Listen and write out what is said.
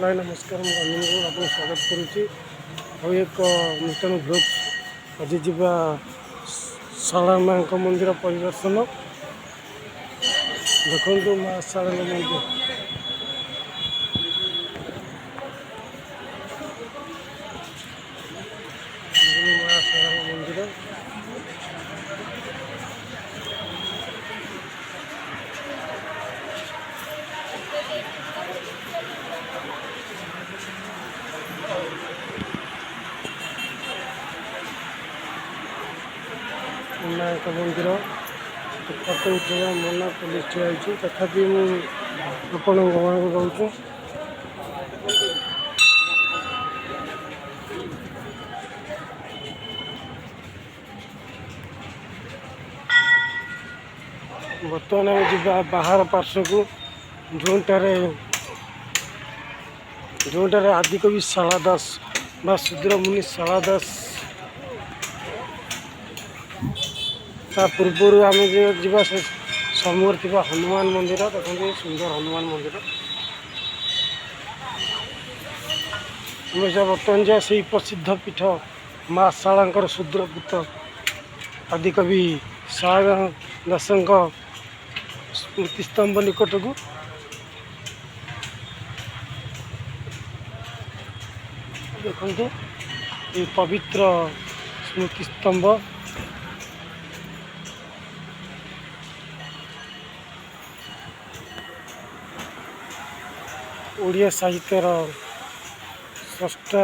हाय नमस्कार मैं रंजन आपको स्वागत करुच्ची और एक नूतन ग्रुप आज जा शाला माँ मंदिर परिदर्शन देखो माँ शाला मंदिर माँ शाला मंदिर माँ का मंदिर फोटो उठा मना पुलिस ठिया तथापि मुझे गाँव को जाऊँ बर्तमान आम जा बाहर पार्श्व को जोटारे आदिकवि शाला दास बा सुधीर मुनि शाला दास ता पूर्वर आम जा समूह हनुमान मंदिर देखते सुंदर हनुमान मंदिर आम बर्तमान जा से प्रसिद्ध पीठ माँ शाला शूद्रपुत्र आदिकवि शाला दास स्मृतिस्तंभ निकट को देखते ये पवित्र स्मृतिस्तंभ ओडिया साहित्यर स्रष्टा